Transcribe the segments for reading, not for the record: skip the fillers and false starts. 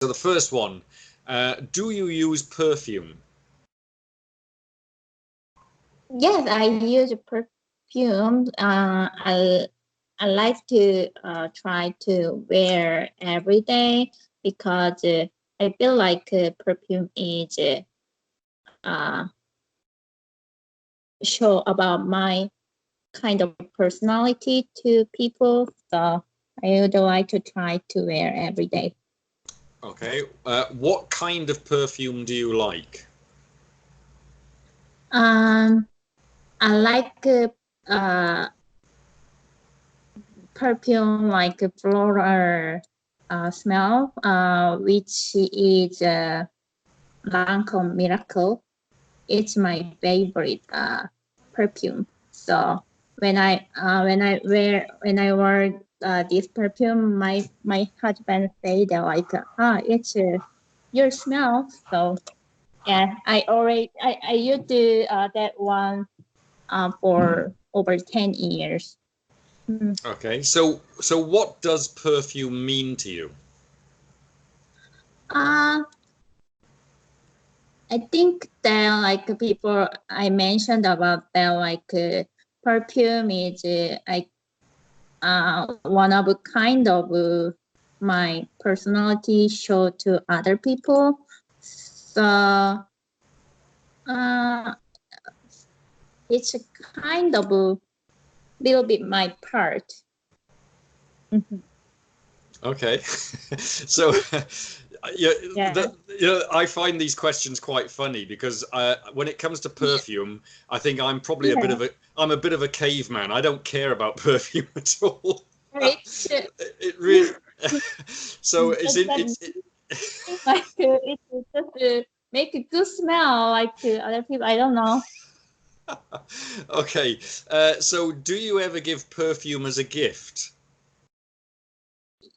So the first one, do you use perfume? Yes, I use perfume. I like to try to wear every day because I feel like perfume is uh, show about my kind of personality to people. So I would like to try to wear every day. Okay. What kind of perfume do you like? Um, I like perfume like a floral smell, which is Lancome Miracle. It's my favorite perfume. So when I wear this perfume, my husband say that like it's your smell. So yeah, I used to that one for over 10 years. Mm. Okay. So what does perfume mean to you? Uh, I think that like people I mentioned about that like perfume is like one of a kind of my personality show to other people. So uh, it's a kind of a little bit my part. Mhm. Okay. So, yeah, Yeah. I find these questions quite funny because when it comes to perfume, I think I'm probably Yeah. I'm a bit of a caveman. I don't care about perfume at all. It's It really. So it's in that it's. like it's just make a good smell like to other people. I don't know. Okay. So do you ever give perfume as a gift?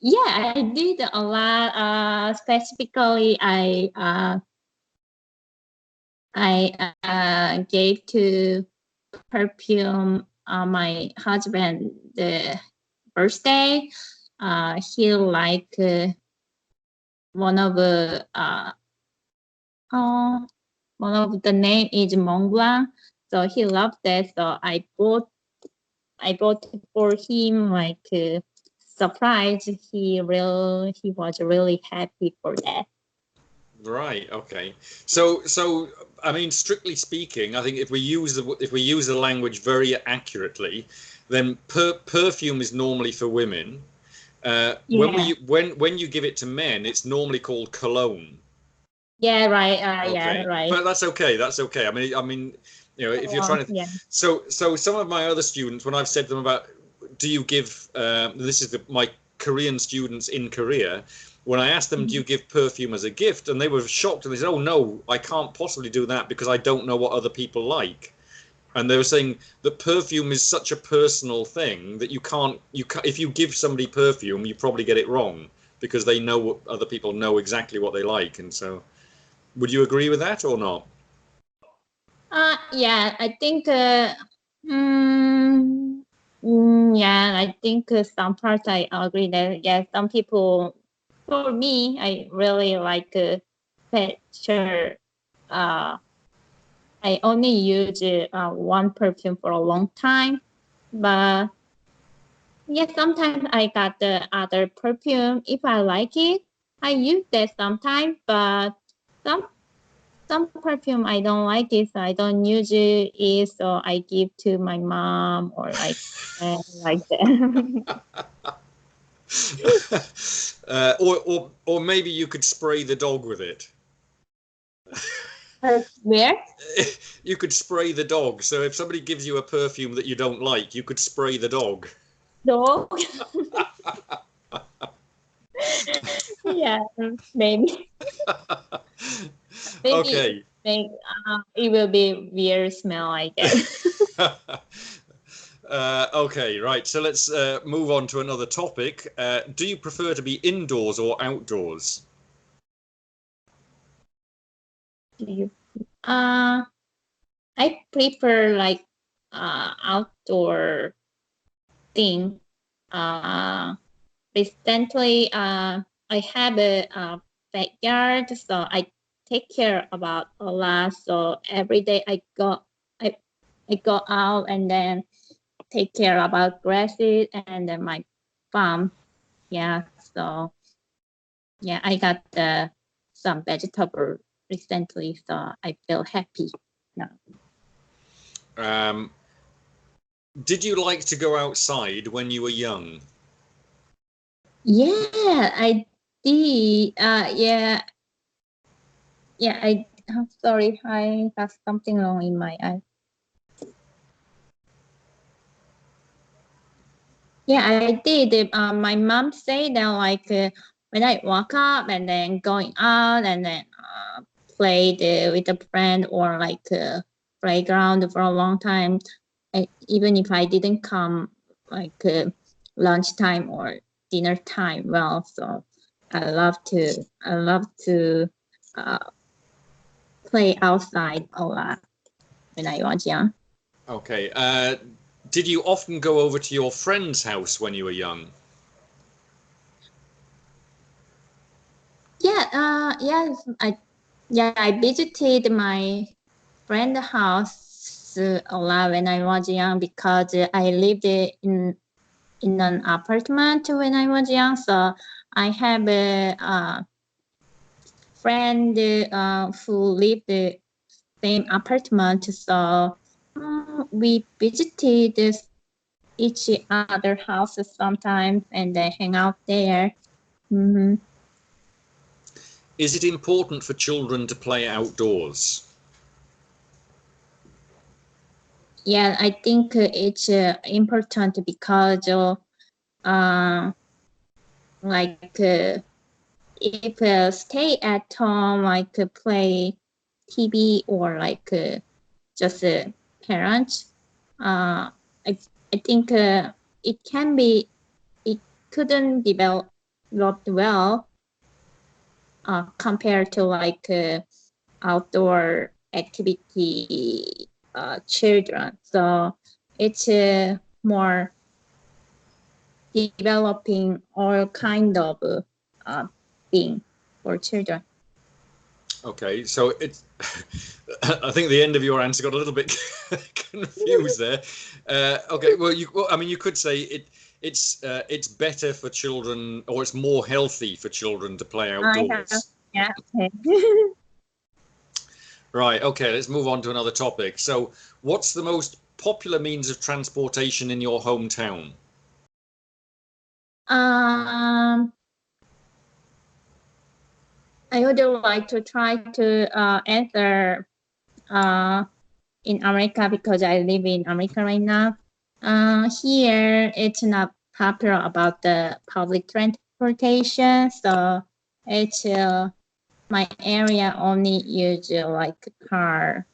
Yeah, I did a lot. Specifically, I gave to perfume my husband the birthday. He like one of the oh, one of the name is Mont Blanc. So he loved that. So I bought for him like surprise. He was really happy for that. Right. Okay. So I mean, strictly speaking, I think if we use the language very accurately, then perfume is normally for women. Yeah. When you give it to men, it's normally called cologne. Yeah. Right. Yeah. Okay, Right. but that's okay. That's okay. I mean, if you're trying to, Yeah. so some of my other students, when I've said to them about, do you give? This is my Korean students in Korea. When I asked them, do you give perfume as a gift, and they were shocked, and they said, oh no, I can't possibly do that because I don't know what other people like. And they were saying that perfume is such a personal thing that if you give somebody perfume, you probably get it wrong because they know what other people know exactly what they like, and so. Would you agree with that or not? Yeah, I think yeah, I think some parts I agree that yeah, some people for me I really like picture uh I only use one perfume for a long time, but yeah, sometimes I got the other perfume. If I like it, I use that sometimes, but some some perfume I don't like it, so I don't use it. So I give to my mom or like that. Or maybe you could spray the dog with it. Where? You could spray the dog. So if somebody gives you a perfume that you don't like, you could spray the dog. Dog? Yeah, maybe. Maybe Okay. it will be weird smell, I guess. Okay, right. So let's move on to another topic. Do you prefer to be indoors or outdoors? Do you? Uh, I prefer like outdoor thing. Uh, Recently, I have a backyard, so I take care about a lot. So every day I go out and then take care about grasses and then my farm. Yeah, so yeah, I got some vegetable recently, so I feel happy now. Did you like to go outside when you were young? Yeah, I did. I'm sorry, I got something wrong in my eye. Yeah, I did. My mom said that like when I woke up and then going out and then played with a friend or like playground for a long time. Even if I didn't come like lunchtime or dinner time, well, so I love to uh, play outside a lot when I was young. Okay. Did you often go over to your friend's house when you were young? Yes, I visited my friend's house a lot when I was young because I lived in an apartment when I was young. So I have a friend who lived the same apartment. So we visited each other houses sometimes and hang out there. Mm-hmm. Is it important for children to play outdoors? Yeah, I think it's important because like if stay at home, like play TV or like just parents, I think it couldn't develop well compared to like outdoor activity children. So it's more developing all kind of thing for children. Okay, so it's. I think the end of your answer got a little bit confused there. Okay, well, I mean, you could say it's better for children, or it's more healthy for children to play outdoors. Yeah. Okay. Right. Okay, let's move on to another topic. So, what's the most popular means of transportation in your hometown? I would like to try to answer in America because I live in America right now. Here, it's not popular about the public transportation, so it's my area only use like car.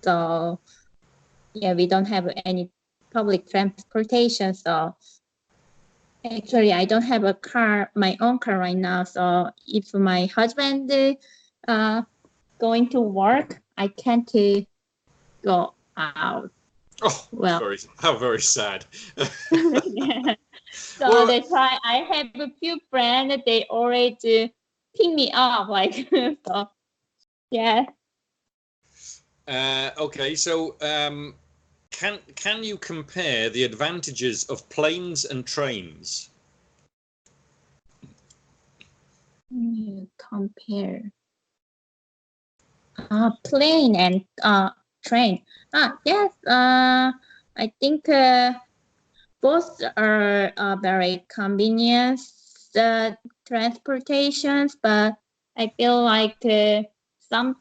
So yeah, we don't have any public transportation. So actually, I don't have a car, my own car right now. So if my husband going to work, I can't go out. Oh, Well, how very sad. yeah. So Well, that's why I have a few friends that they always pick me up, like so. Yeah. Okay, so can you compare the advantages of planes and trains? Compare plane and train. Yes. I think both are very convenient transportations, but I feel like sometimes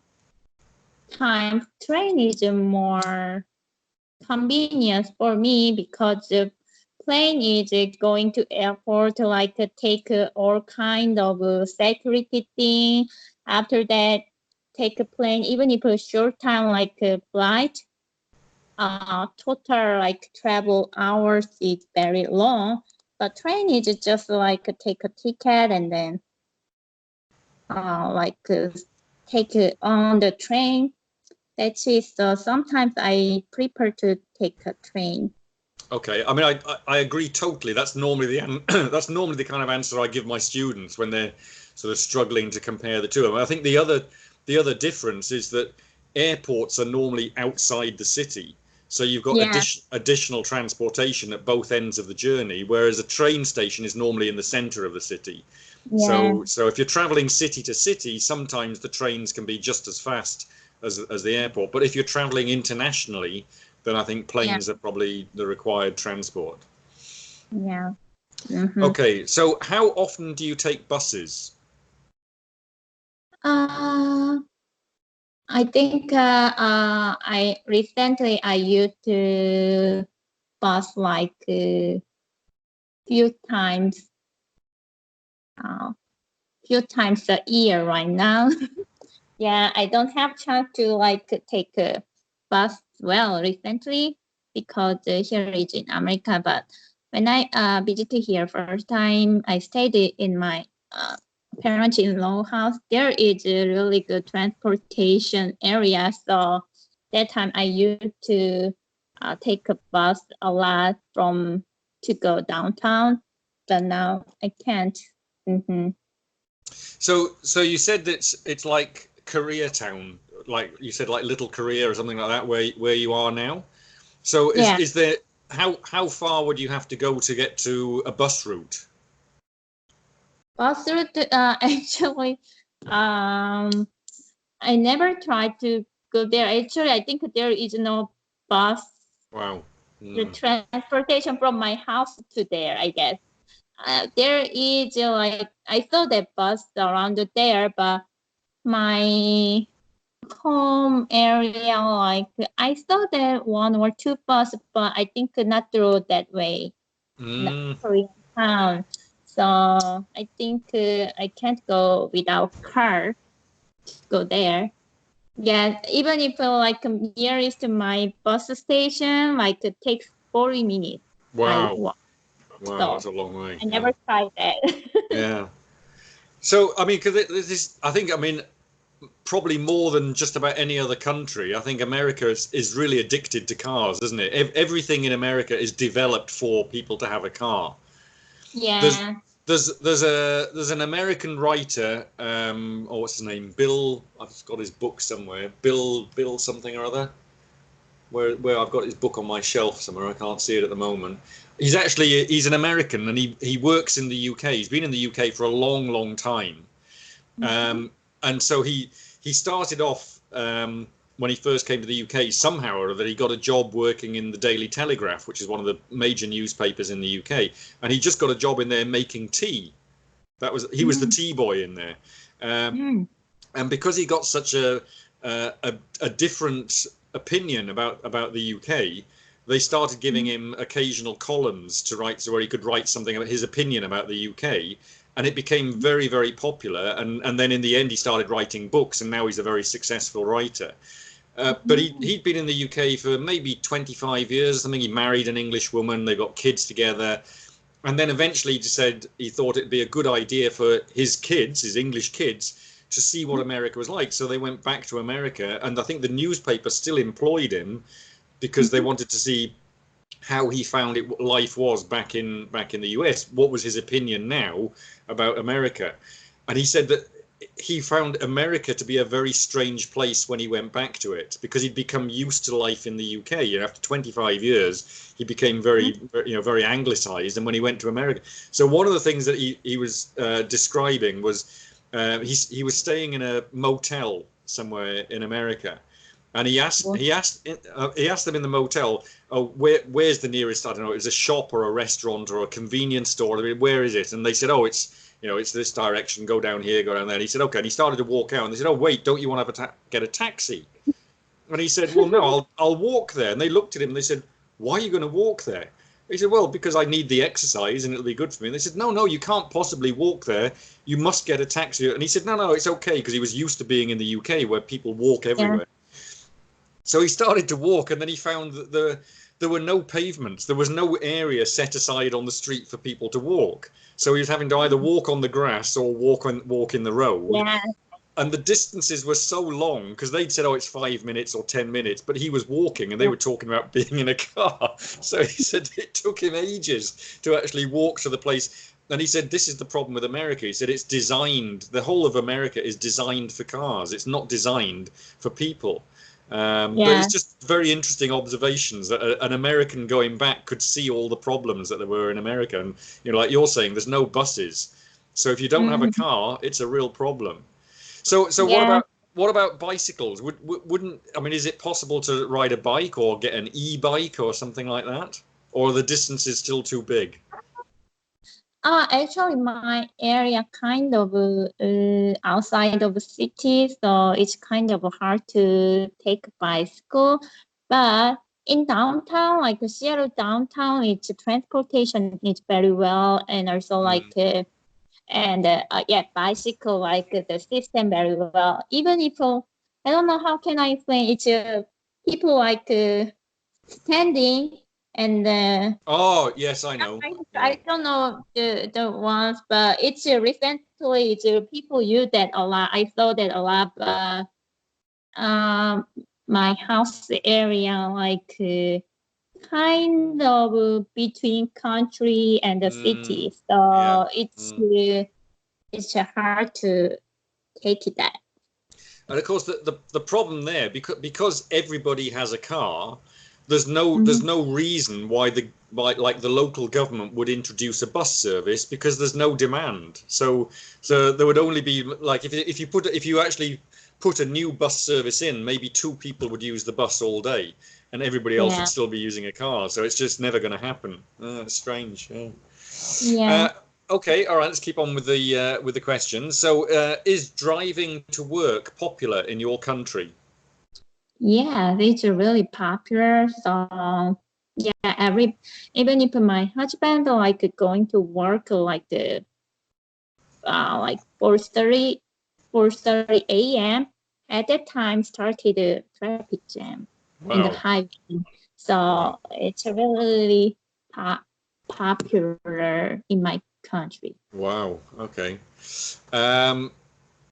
train is more convenience for me because the plane is going to airport like take all kind of security thing. After that, take a plane even if a short time like a flight. Total like travel hours is very long, but train is just like take a ticket and then take it on the train. That's it. So sometimes I prefer to take a train. Okay, I mean, I agree totally. That's normally the that's normally the kind of answer I give my students when they're sort of struggling to compare the two of them. I think the other difference is that airports are normally outside the city, so you've got Yeah. additional transportation at both ends of the journey, whereas a train station is normally in the center of the city. Yeah. So if you're traveling city to city, sometimes the trains can be just as fast as the airport. But if you're traveling internationally, then I think planes are probably the required transport. Yeah. Mm-hmm. Okay, so how often do you take buses? I think I recently I used to bus like few times few times a year right now. Yeah, I don't have chance to like take a bus well recently because here is in America. But when I visited here first time, I stayed in my parents-in-law house. There is a really good transportation area, so that time I used to take a bus a lot from to go downtown, but now I can't. Mm-hmm. So you said that it's like Koreatown, like you said, like Little Korea or something like that, where you are now. So Yeah. is there how far would you have to go to get to a bus route? Bus route, actually, I never tried to go there. Actually, I think there is no bus. Wow. The transportation from my house to there, I guess. There is like I saw that bus around there, but my home area, like I saw that one or two bus, but I think not through that way. Korean town. So I think I can't go without car to go there. Yeah, even if like nearest to my bus station, like it takes 40 minutes. I Wow. walk. Wow, So that's a long way. I Yeah. never tried that. Yeah. So I mean, because this, I think, I mean, probably more than just about any other country, I think America is really addicted to cars, isn't it? Everything in America is developed for people to have a car. There's Yeah. there's an American writer, or what's his name? Bill. I've got his book somewhere. Bill something or other. Where I've got his book on my shelf somewhere. I can't see it at the moment. He's an American, and he works in the UK. He's been in the UK for a long time. Mhm. And so he started off, when he first came to the UK, somehow or other he got a job working in the Daily Telegraph, which is one of the major newspapers in the UK, and he just got a job in there making tea. He was the tea boy in there, Mm. and because he got such a different opinion about the UK, they started giving him occasional columns to write, so where he could write something about his opinion about the UK, and it became very popular. And then in the end, he started writing books, and now he's a very successful writer. But he'd been in the UK for maybe 25 years or something. He married an English woman, they got kids together, and then eventually he said he thought it'd be a good idea for his kids, his English kids, to see what America was like. So they went back to America, and I think the newspaper still employed him because they wanted to see how he found it, life was back in the US. What was his opinion now about America? And he said that he found America to be a very strange place when he went back to it, because he'd become used to life in the UK. You know, after 25 years, he became very anglicized. And when he went to America, so one of the things that he was describing was he was staying in a motel somewhere in America, and he asked them in the motel, oh, where's the nearest, I don't know, it's a shop or a restaurant or a convenience store, I mean, where is it? And they said, oh, it's this direction, go down here, go down there. And he said, okay. And he started to walk out, and they said, oh, wait, don't you want to get a taxi? And he said, well, no, I'll walk there. And they looked at him and they said, why are you going to walk there? He said, well, because I need the exercise and it'll be good for me. And they said, no, you can't possibly walk there. You must get a taxi. And he said, no, it's okay, because he was used to being in the UK where people walk everywhere. So he started to walk, and then he found that there were no pavements. There was no area set aside on the street for people to walk. So he was having to either walk on the grass or walk in the road. Yeah. And the distances were so long, because they'd said, oh, it's 5 minutes or 10 minutes, but he was walking, and they were talking about being in a car. So he said it took him ages to actually walk to the place. And he said, this is the problem with America. He said, it's designed, the whole of America is designed for cars. It's not designed for people. But Yeah. it's just very interesting observations that an American going back could see all the problems that there were in America. And, you know, like you're saying, there's no buses. So if you don't have a Mhm. car, it's a real problem. So Yeah. what about bicycles? Wouldn't, I mean, is it possible to ride a bike or get an e-bike or something like that? Or are the distances still too big? Actually, my area kind of outside of the city, so it's kind of hard to take bicycle. But in downtown, like Seattle downtown, it's transportation is very well, and also like Mm, yeah, bicycle like the system very well. Even if I don't know how can I explain, it's people like standing and. oh, yes, I know. Yeah. I don't know the ones, but it's recently people use that a lot. I saw that a lot, but um, my house area like kind of between country and the Mm, city, yeah. so Mm. it's hard to take that. And of course, the problem there, because everybody has a car, there's Mhm. no reason why like the local government would introduce a bus service because there's no demand. So there would only be like if you actually put a new bus service in, maybe two people would use the bus all day, and everybody else would Yeah, still be using a car. So it's just never going to happen. It's strange. Yeah. yeah, Uh, okay, all right. Let's keep on with the questions. So, is driving to work popular in your country? yeah. It's really popular. So yeah, every even if my husband like going to work like 4:30 a.m. At that time started a traffic jam in the Wow, highway. wow, So it's really po- popular in my country. wow. Okay. Um,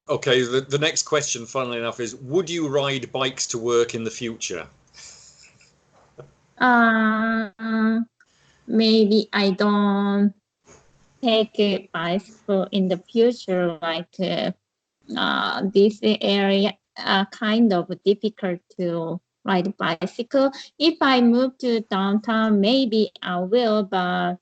okay. The next question, funnily enough, is: would you ride bikes to work in the future? Um, Maybe I don't take a bicycle in the future like this area kind of difficult to ride bicycle. If I move to downtown, maybe I will, but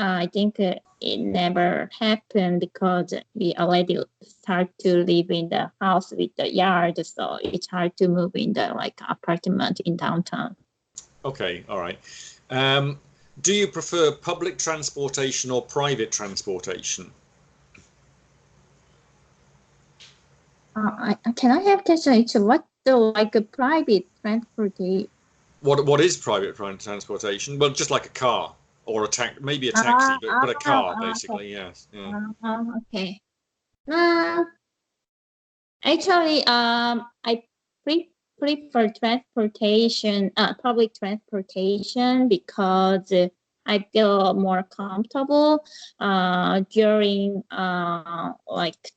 I think it never happened because we already start to live in the house with the yard, so it's hard to move in the like apartment in downtown. Okay, all right. Um, do you prefer public transportation or private transportation? Can I have question? It's what the like a private transportation? What is private transportation? Well, just like a car or maybe a taxi, but a car Okay. basically. Yes. Yeah. Okay. Uh, Actually, I prefer transportation, public transportation because I feel more comfortable during like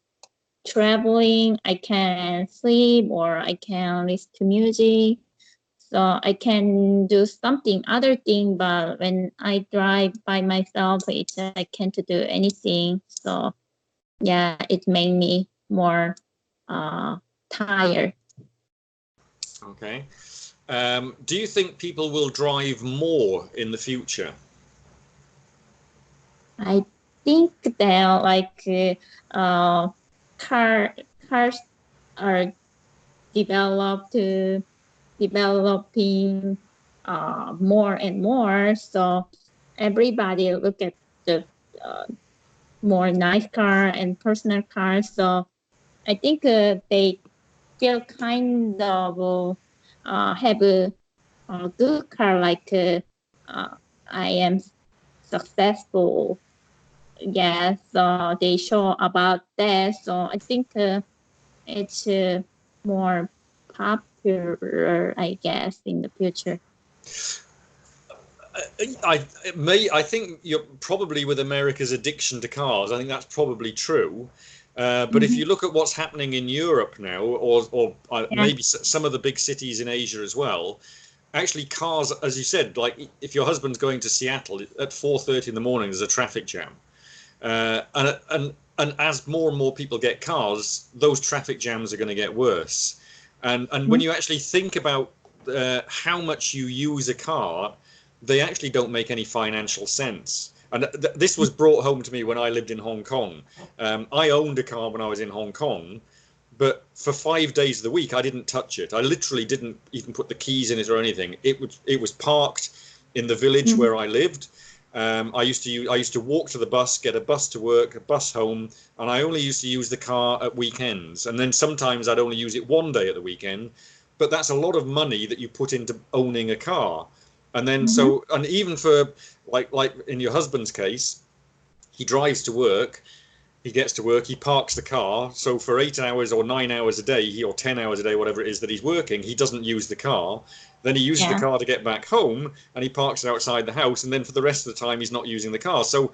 traveling. I can sleep or I can listen to music, so I can do something other thing. But when I drive by myself, I can't do anything. So yeah, it made me more uh, tired. Okay. Do you think people will drive more in the future? I think that like car cars are developed developing more and more, so everybody look at the uh, more nice car and personal cars. So I think they still kind of have a good car like uh, I am successful. Yes, so they show about that. So I think it's more popular, I guess, in the future. I think you're probably with America's addiction to cars. I think that's probably true. But if Mm-hmm. you look at what's happening in Europe now, or Yeah. maybe some of the big cities in Asia as well, actually cars, as you said, like if your husband's going to Seattle at 4:30 in the morning, there's a traffic jam. And as more and more people get cars, those traffic jams are going to get worse. And when you actually think about how much you use a car, they actually don't make any financial sense. And this was brought home to me when I lived in Hong Kong. I owned a car when I was in Hong Kong, but for 5 days of the week, I didn't touch it. I literally didn't even put the keys in it or anything. It was parked in the village where I lived. I used to walk to the bus, get a bus to work, a bus home, and I only used to use the car at weekends. And then sometimes I'd only use it one day at the weekend. But that's a lot of money that you put into owning a car. And then and even for like in your husband's case, he drives to work. He gets to work, he parks the car. So for 8 hours or 9 hours a day, or 10 hours a day, whatever it is that he's working, he doesn't use the car. Then he uses the car to get back home, and he parks it outside the house. And then for the rest of the time, he's not using the car. So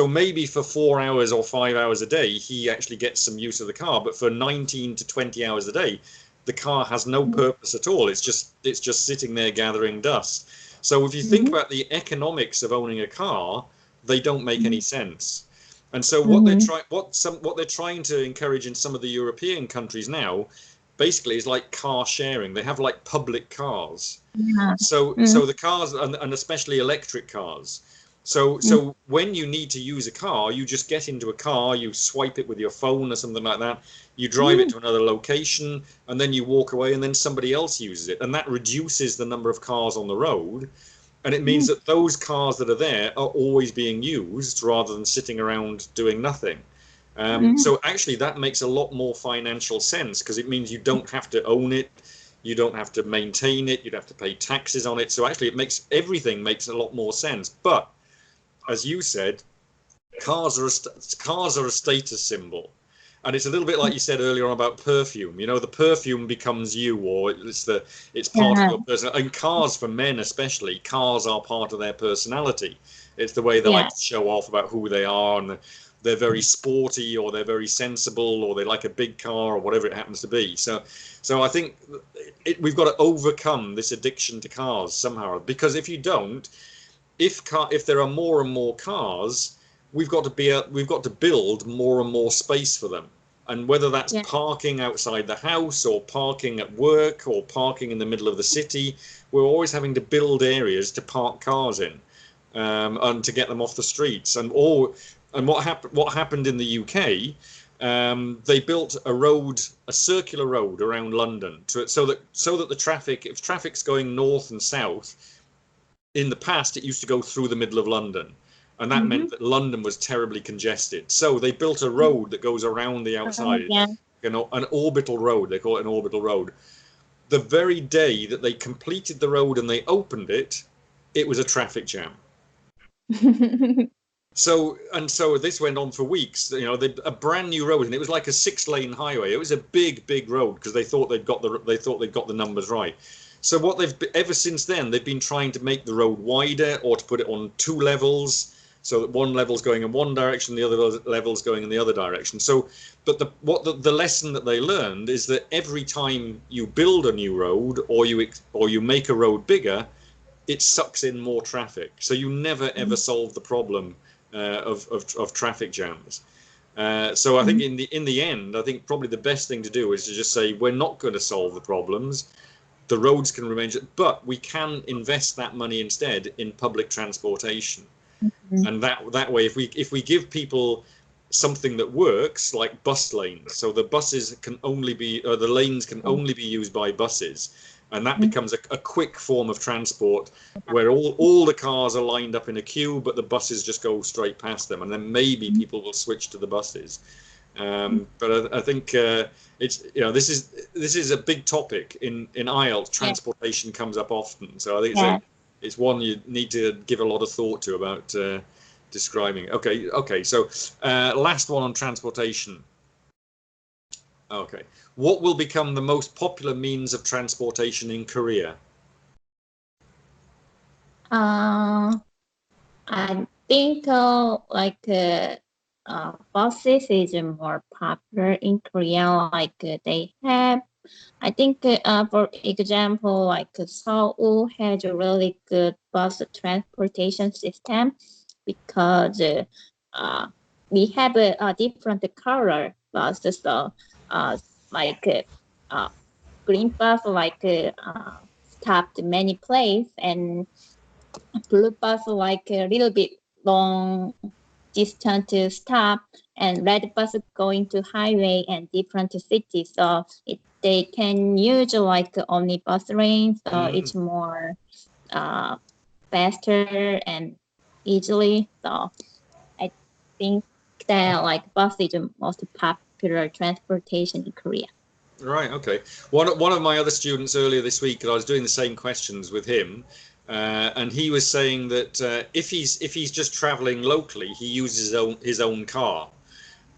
maybe for 4 hours or 5 hours a day, he actually gets some use of the car. But for 19 to 20 hours a day, the car has no purpose at all. It's just sitting there gathering dust. So if you think about the economics of owning a car, they don't make any sense. And so what they're trying to encourage in some of the European countries now, basically, is like car sharing. They have like public cars. So the cars, and especially electric cars. So when you need to use a car, you just get into a car, you swipe it with your phone or something like that. You drive it to another location, and then you walk away, and then somebody else uses it, and that reduces the number of cars on the road. And it means that those cars that are there are always being used rather than sitting around doing nothing. So actually, that makes a lot more financial sense, because it means you don't have to own it, you don't have to maintain it, you'd have to pay taxes on it. So actually, everything makes a lot more sense. But as you said, cars are a status symbol. And it's a little bit like you said earlier on about perfume. You know, the perfume becomes you, or it's part of your person. And cars, for men especially, cars are part of their personality. It's the way they like to show off about who they are, and they're very sporty, or they're very sensible, or they like a big car, or whatever it happens to be. So I think we've got to overcome this addiction to cars somehow, because if you don't, if there are more and more cars, we've got to build more and more space for them. And whether that's parking outside the house, or parking at work, or parking in the middle of the city, we're always having to build areas to park cars in, and to get them off the streets. And what happened in the UK, they built a circular road around London, so that the traffic, if traffic's going north and south, in the past it used to go through the middle of London. And that meant that London was terribly congested. So they built a road that goes around the outside, an orbital road. They call it an orbital road. The very day that they completed the road and they opened it, it was a traffic jam. So this went on for weeks. You know, a brand new road, and it was like a 6-lane highway. It was a big road, because they thought they'd got the numbers right. So ever since then, they've been trying to make the road wider, or to put it on 2 levels, so that one level's going in one direction, the other level's going in the other direction. So, but the lesson that they learned is that every time you build a new road, or you make a road bigger, it sucks in more traffic. So you never ever solve the problem of traffic jams. So I think in the end, I think probably the best thing to do is to just say, we're not going to solve the problems. The roads can remain, but we can invest that money instead in public transportation. And that way, if we give people something that works, like bus lanes, so the buses can only be, or the lanes can only be used by buses, and that becomes a quick form of transport, where all the cars are lined up in a queue, but the buses just go straight past them, and then maybe people will switch to the buses. But I think it's, you know, this is a big topic in IELTS. Transportation comes up often, so I think it's one you need to give a lot of thought to about describing. Okay. So last one on transportation. Okay, what will become the most popular means of transportation in Korea? I think buses is more popular in Korea. They have, I think, for example, Seoul has a really good bus transportation system, because we have a different color bus. So like green bus stopped many places, and blue bus like a little bit long distance to stop, and red bus going to highway and different cities. So they can use like omnibus lane, so it's more faster and easily. So I think that like bus is the most popular transportation in Korea. Right. Okay. One of my other students earlier this week, I was doing the same questions with him, and he was saying that if he's just traveling locally, he uses his own car.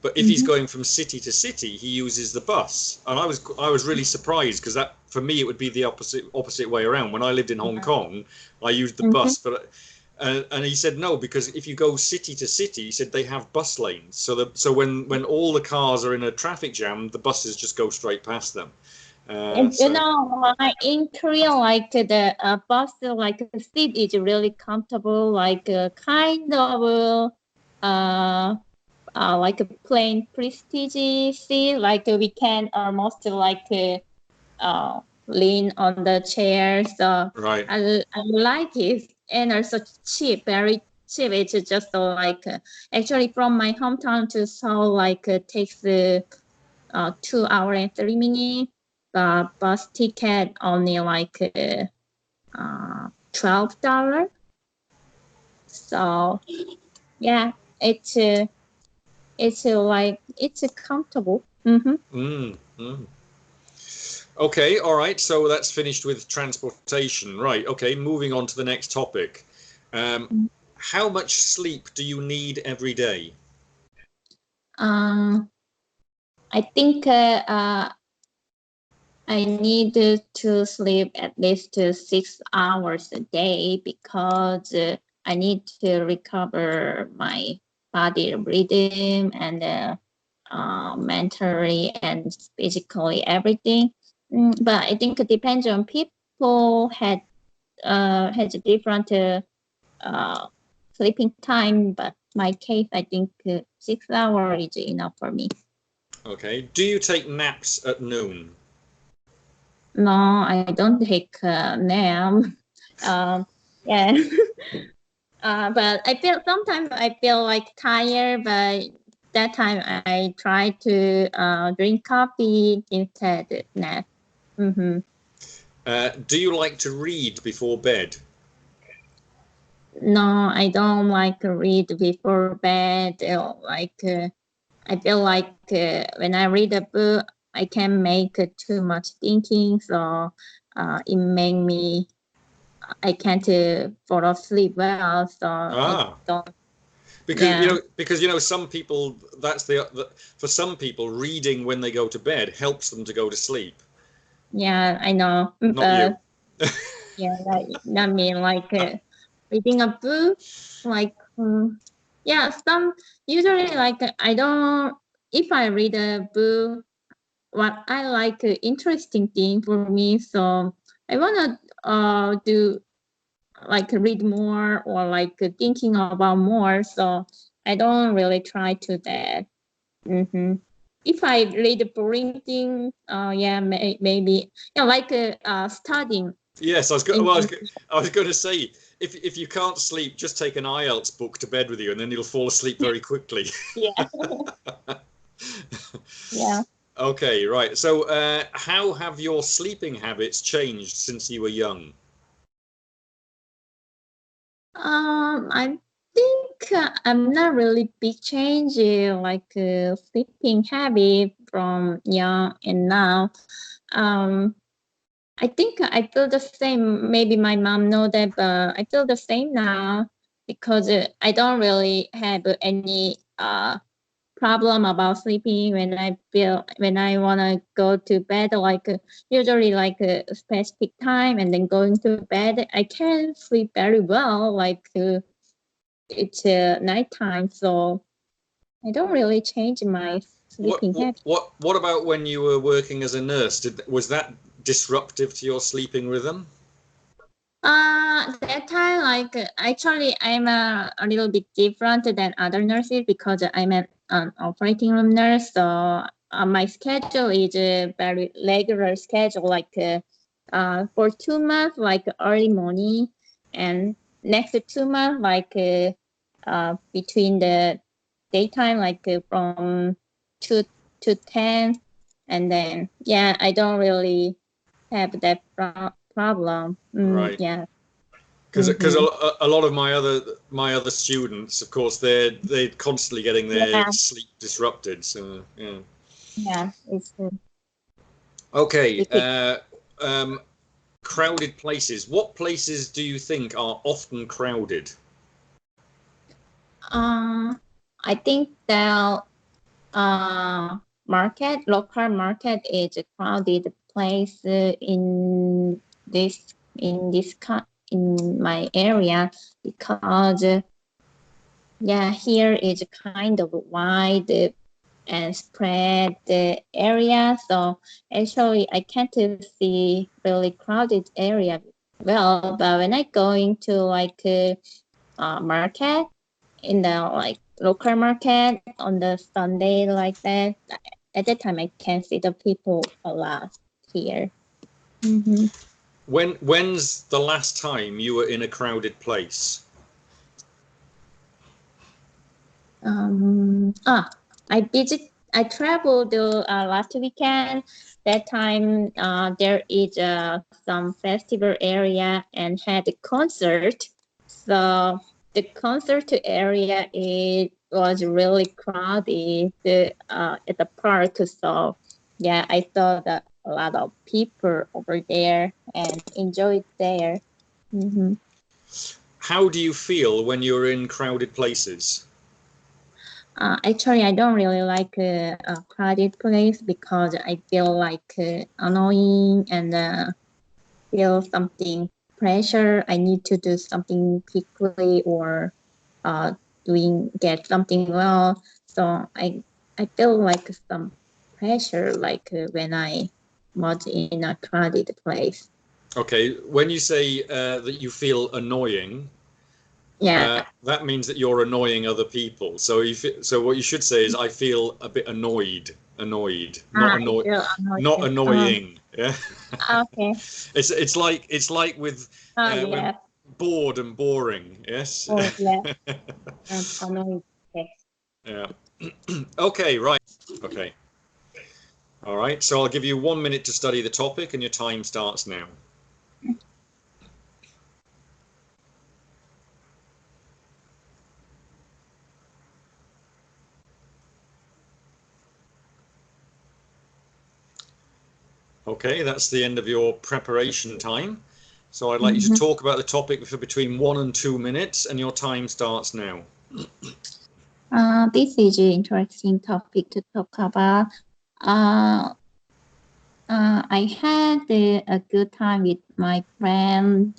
But if he's going from city to city, he uses the bus. And I was really surprised, because that, for me, it would be the opposite way around. When I lived in Hong Kong, I used the bus, but and he said no, because if you go city to city, he said they have bus lanes. So when all the cars are in a traffic jam, the buses just go straight past them. And you know, in Korea, like the bus, like the seat is really comfortable, like kind of like a plain prestige seat, like we can almost like lean on the chair. So right. I like it, and also cheap, very cheap. It's just like actually from my hometown to Seoul, like takes 2 hours and 3 minutes. The bus ticket only like $12. So yeah, it's like it's comfortable. Okay, all right. So that's finished with transportation. Right. Okay, moving on to the next topic. How much sleep do you need every day? I think I need to sleep at least 6 hours a day, because I need to recover my body rhythm and mentally and physically everything. But I think it depends on people has a different sleeping time. But my case, I think 6 hours is enough for me. Okay. Do you take naps at noon? No, I don't take nap. Yeah. But I feel sometimes I feel like tired, but that time I try to drink coffee instead of nap. Do you like to read before bed? No, I don't like to read before bed. I feel like when I read a book, I can make too much thinking, so it make me I can't fall asleep well. So I don't. Because some people, that's for some people, reading when they go to bed helps them to go to sleep. Yeah, I know. Not you. Yeah, not me. Like reading a book, like yeah, some usually like I don't. If I read a book, what I like interesting thing for me, so I wanna do like read more or like thinking about more. So I don't really try to that. If I read a boring thing, yeah, maybe yeah, like studying. Yes, I was going to say, if you can't sleep, just take an IELTS book to bed with you, and then you'll fall asleep very quickly. Yeah. Yeah. Okay, right. So, how have your sleeping habits changed since you were young? I think I'm not really big change like sleeping habit from young and now. I think I feel the same. Maybe my mom know that, but I feel the same now, because I don't really have any problem about sleeping when I wanna go to bed. Like usually like a specific time and then going to bed, I can sleep very well. Like it's nighttime, so I don't really change my sleeping habit. What about when you were working as a nurse? Was that disruptive to your sleeping rhythm? That time, like actually, I'm a little bit different than other nurses because I'm an operating room nurse. So my schedule is a very regular schedule, like for 2 months, like early morning, and next 2 months, like between the daytime, like from 2 to 10, and then yeah, I don't really have that problem. Right. Yeah. Because Mhm. a lot of my other students, of course, they're constantly getting their Yeah, sleep disrupted. So yeah. yeah, it's Okay. typical. Crowded places. What places do you think are often crowded? Uh, I think that local market is a crowded place in my area because yeah, here is kind of wide and spread the area. So actually, I can't see really crowded area well. But when I go into like market in the like local market on the Sunday like that, at that time I can see the people a lot here. Mm-hmm. When's the last time you were in a crowded place? Um, ah, I traveled last weekend. That time, there is some festival area and had a concert. So the concert area it was really crowded at the park. So yeah, I saw that a lot of people over there and enjoyed there. Mm-hmm. How do you feel when you're in crowded places? Actually, I don't really like a crowded place because I feel like annoying and feel something pressure. I need to do something quickly or uh, get something well. So I feel like some pressure like when I was in a crowded place. Okay, when you say that you feel annoying, Yeah. that means that you're annoying other people. So so what you should say is, I feel a bit annoyed, I feel not annoyed. annoying. Yeah, Okay. it's like with Oh when yeah. bored and boring. Yes. Oh yeah. I'm annoyed. Okay. Yeah. Okay. Right. Okay. All right. So I'll give you 1 minute to study the topic, and your time starts now. Okay, that's the end of your preparation time. So I'd like you to Mm-hmm. talk about the topic for between 1 and 2 minutes, and your time starts now. This is an interesting topic to talk about. Uh, I had a good time with my friend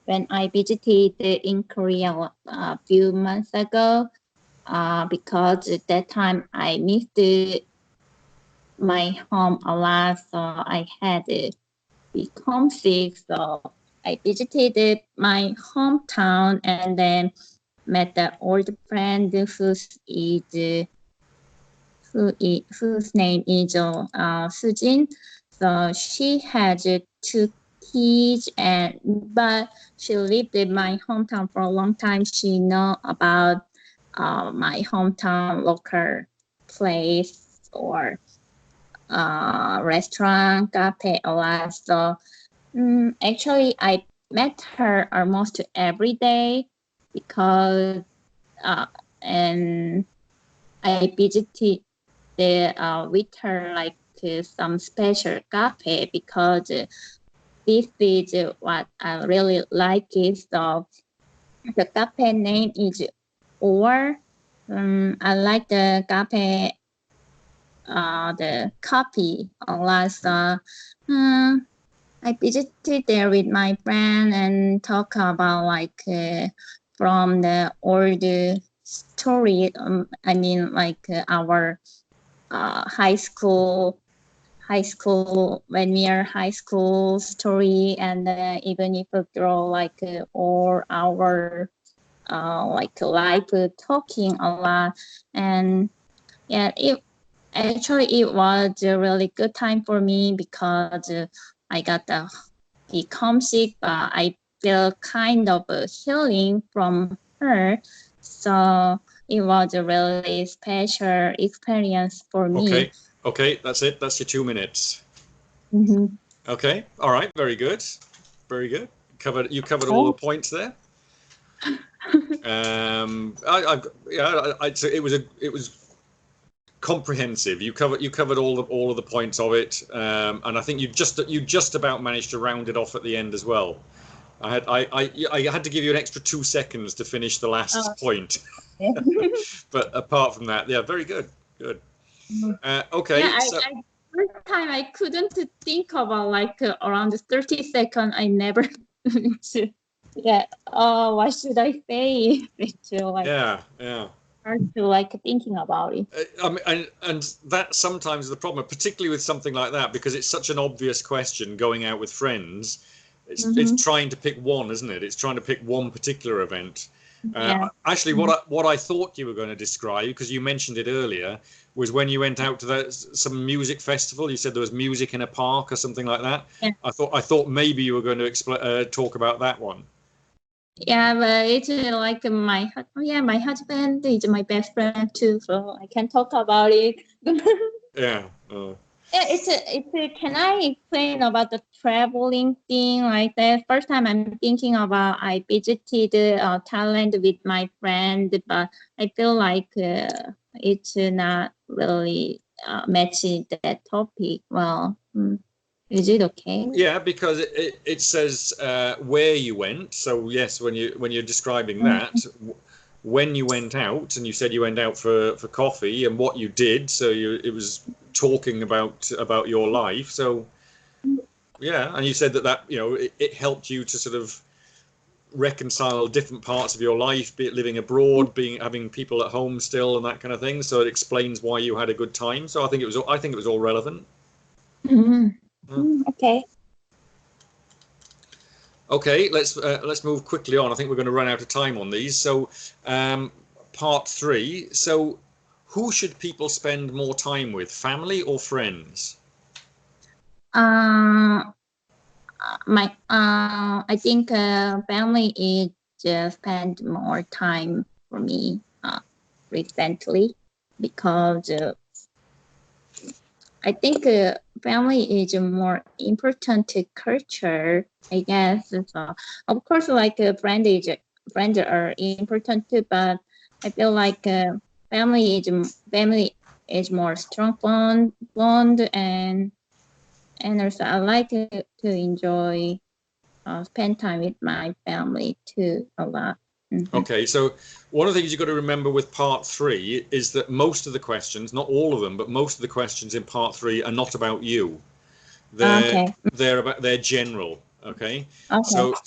when I visited in Korea a few months ago. Because at that time I missed my home a lot, so I had be homesick. So I visited my hometown and then met the old friend whose name is Sujin. So she had two kids, and but she lived in my hometown for a long time. She know about my hometown local place or restaurant, cafe, a lot. So actually, I met her almost every day because uh, and I visited with her like some special cafe because this is what I really like is the cafe name is or I like the cafe the coffee a lot. So I visited there with my friend and talk about like from the old story. I mean like our high school high school, when we are high school story, and even if we grow like all our like life talking a lot. And yeah, it was a really good time for me because I got the homesick, but I feel kind of healing from her. So it was a really special experience for me. Okay, that's it. That's your 2 minutes. Mm-hmm. Okay, all right, very good, very good. You covered all the points there. So it was comprehensive. You covered all of the points of it, and I think you just about managed to round it off at the end as well. I had to give you an extra 2 seconds to finish the last point, but apart from that, yeah, very good, good. Okay, Yeah, so first time I couldn't think about like around 30 seconds. I never yeah. Oh, what should I say? It's like yeah. hard to like thinking about it. I mean, and that sometimes is the problem, particularly with something like that, because it's such an obvious question going out with friends. It's trying to pick one, isn't it? It's trying to pick one particular event. Yeah. Actually, what I thought you were going to describe, because you mentioned it earlier, was when you went out to some music festival. You said there was music in a park or something like that. Yeah. I thought maybe you were going to talk about that one. Yeah, but it's like my husband is my best friend too, so I can talk about it. Yeah. Yeah, can I explain about the traveling thing like that? First time I'm thinking about, I visited Thailand with my friend, but I feel like it's not really matching that topic. Well, is it okay? Yeah, because it says where you went. So yes, when you're describing that, when you went out, and you said you went out for coffee, and what you did. So it was talking about your life. So yeah, and you said that it helped you to sort of reconcile different parts of your life, be it living abroad, having people at home still, and that kind of thing. So it explains why you had a good time. So I think it was all relevant. Okay. Okay, let's move quickly on. I think we're going to run out of time on these. So, part 3. So, who should people spend more time with, family or friends? I think family is spend more time for me recently because I think family is a more important to culture, I guess. So, of course, like friends are important too, but I feel like family is more strong bond, and also I like to enjoy spend time with my family too a lot. Okay, so one of the things you've got to remember with part 3 is that most of the questions, not all of them, but most of the questions in part 3 are not about you. Okay. They're general. Okay. Okay.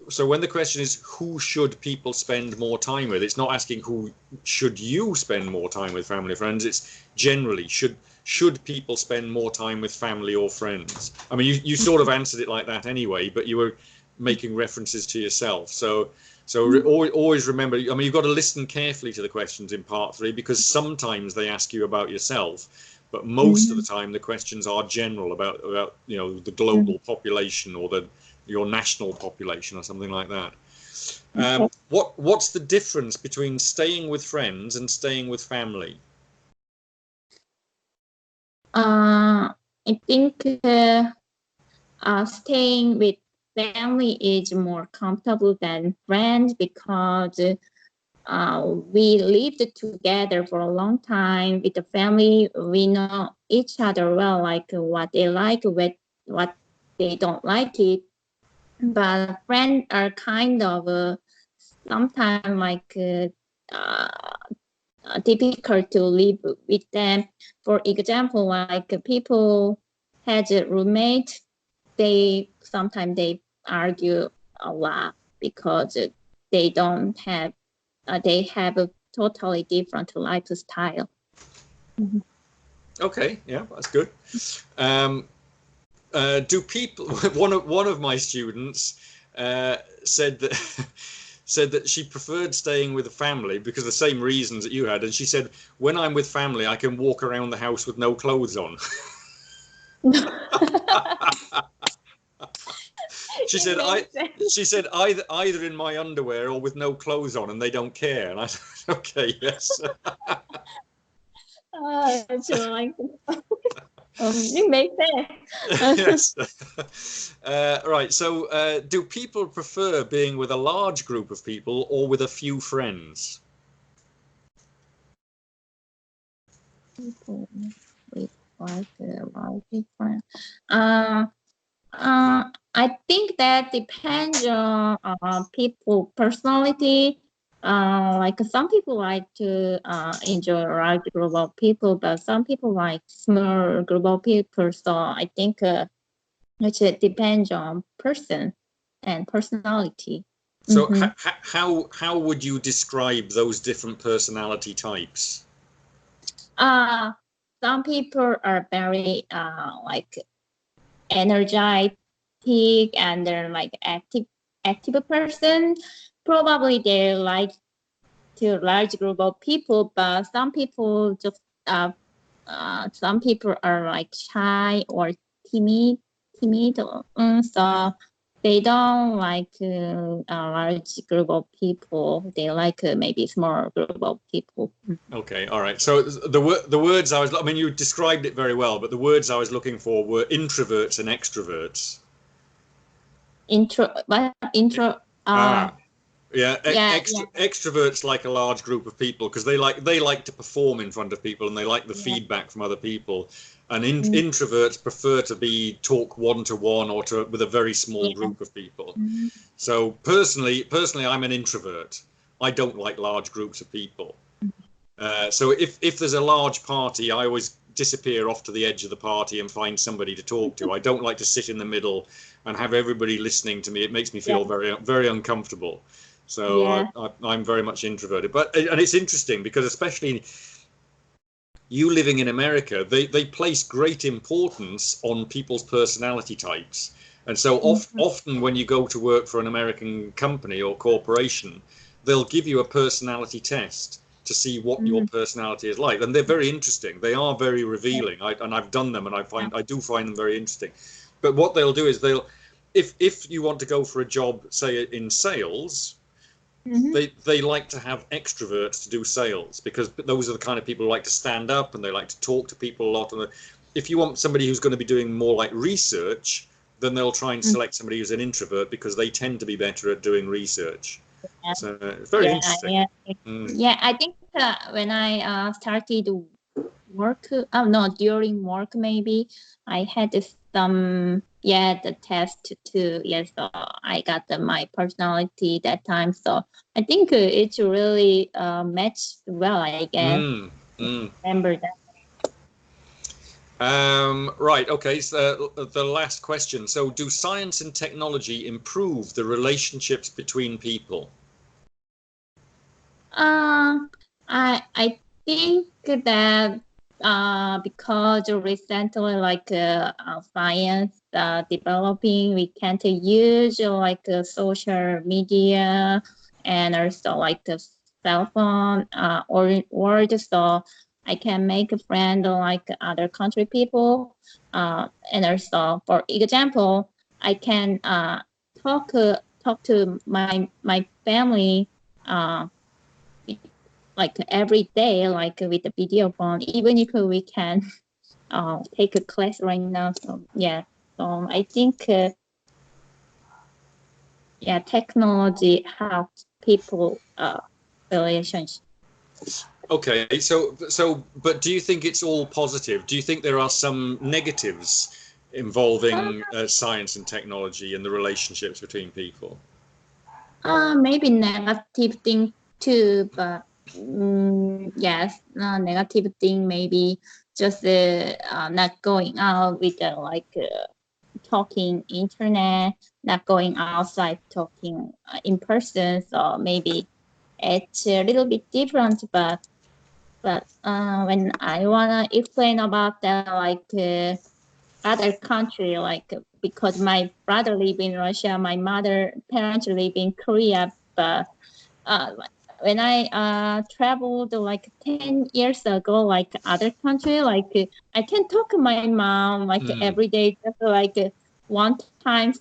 So when the question is who should people spend more time with, it's not asking who should you spend more time with, family or friends. It's generally should people spend more time with family or friends. I mean, you sort of answered it like that anyway, but you were making references to yourself. So always remember. I mean, you've got to listen carefully to the questions in part 3, because sometimes they ask you about yourself. But most of the time, the questions are general about the global population or your national population or something like that. Okay. What's the difference between staying with friends and staying with family? I think staying with family is more comfortable than friends because we lived together for a long time with the family. We know each other well, like what they like, what they don't like it. But friends are kind of sometimes like difficult to live with them. For example, like people had a roommate, they sometimes they argue a lot because they don't have they have a totally different lifestyle. Okay, yeah, that's good. Do people? One of my students said that said that she preferred staying with the family because the same reasons that you had, and she said, when I'm with family, I can walk around the house with no clothes on. She It said, makes sense. she said either in my underwear or with no clothes on, and they don't care. And I said, okay, yes. It's like, it makes sense. Yes. Right. So, do people prefer being with a large group of people or with a few friends? People with like a lot of different. Uh, I think that depends on people personality. Like some people like to enjoy a large group of people, but some people like small group of people. So I think it depends on person and personality. So, Mm-hmm. how would you describe those different personality types? Uh, some people are very like energetic and they're like active person. Probably they like to large group of people, but some people just some people are like shy or timid. So they don't like a large group of people. They like maybe small group of people. Okay, all right. So the words I mean, you described it very well, but the words I was looking for were introverts and extroverts. Intro. Ah, yeah, Yeah, yeah, extroverts like a large group of people because they like to perform in front of people and they like the yeah. feedback from other people. And Mm, introverts prefer to be talk one to one or to with a very small yeah. group of people. Mhm. So personally, I'm an introvert. I don't like large groups of people. So if there's a large party, I always disappear off to the edge of the party and find somebody to talk to. I don't like to sit in the middle and have everybody listening to me. It makes me Yeah, feel very uncomfortable. So yeah. I'm very much introverted. But and it's interesting because especially you living in America, they place great importance on people's personality types. And so Mhm. often when you go to work for an American company or corporation, they'll give you a personality test to see what your Mhm. personality is like. And they're very interesting. They are very Yeah, revealing. And I've done them and yeah. I do find them very interesting. But what they'll do is if you want to go for a job, say in sales, Mhm. they like to have extroverts to do sales because those are the kind of people who like to stand up and they like to talk to people a lot. And if you want somebody who's going to be doing more like research, then they'll try and Mm, select somebody who's an introvert because they tend to be better at doing research. yeah, So it's very yeah, interesting. yeah. Mm. Yeah, I think when I started work, oh no, during work maybe I had some the test too. Yes, so I got my personality that time. So I think it's really matched well. I guess Mm. Mm. remember that. Right. Okay. So the last question. So, do science and technology improve the relationships between people? Um, I think that because recently like science developing, we can to use like social media and also like the cell phone or word, so I can make a friend like other country people. And also for example, I can talk to my family. Uh, like every day, like with the video phone, even if we can take a class right now. So yeah, so I think technology helps people relationship. Okay, but do you think it's all positive? Do you think there are some negatives involving science and technology and the relationships between people? Maybe negative thing too, but yes, negative thing maybe just not going out with like talking internet, not going outside talking in person. So maybe it's a little bit different, but But when I wanna explain about that, like other country, like because my brother live in Russia, my mother parents live in Korea, but when I traveled like 10 years ago, like other country, like I can talk to my mom like every day, just like one times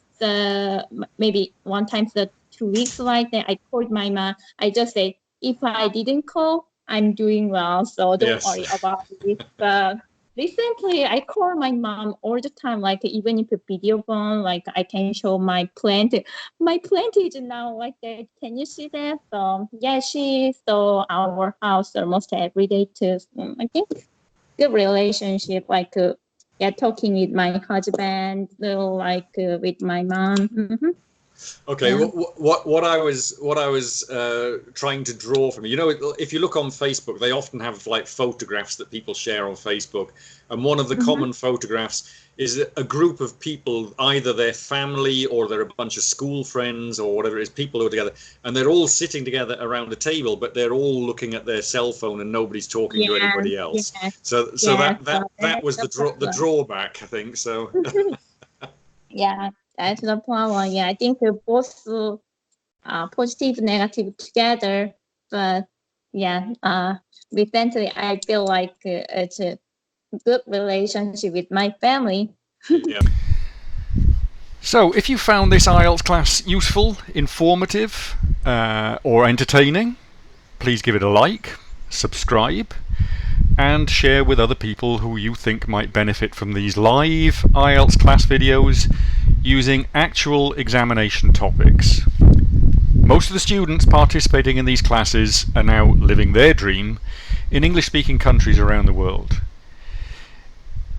maybe one times the 2 weeks like that. I called my mom. I just say if I didn't call, I'm doing well, so don't Yes. worry about it. But recently, I call my mom all the time, like even if a video phone, like I can show my plant. My plant is now like that. Can you see that? So yeah, she saw our house almost every day too. So I think good relationship, like yeah, talking with my husband, like with my mom. Okay, Yeah. what I was trying to draw from you know, if you look on Facebook, they often have like photographs that people share on Facebook, and one of the common photographs is a group of people, either their family or they're a bunch of school friends or whatever it is, people who are together, and they're all sitting together around a table, but they're all looking at their cell phone and nobody's talking to Yeah, anybody yeah, else. So yeah. So that that's was the the problem. drawback, I think. So Yeah, that's the problem. Yeah, I think both positive, negative together. But yeah, recently I feel like it's a good relationship with my family. yeah. So, if you found this IELTS class useful, informative, or entertaining, please give it a like, subscribe, and share with other people who you think might benefit from these live IELTS class videos using actual examination topics. Most of the students participating in these classes are now living their dream in English-speaking countries around the world.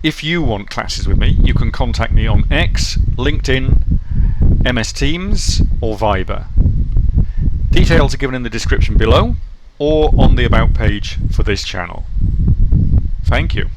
If you want classes with me, you can contact me on X, LinkedIn, MS Teams, or Viber. Details are given in the description below or on the About page for this channel. Thank you.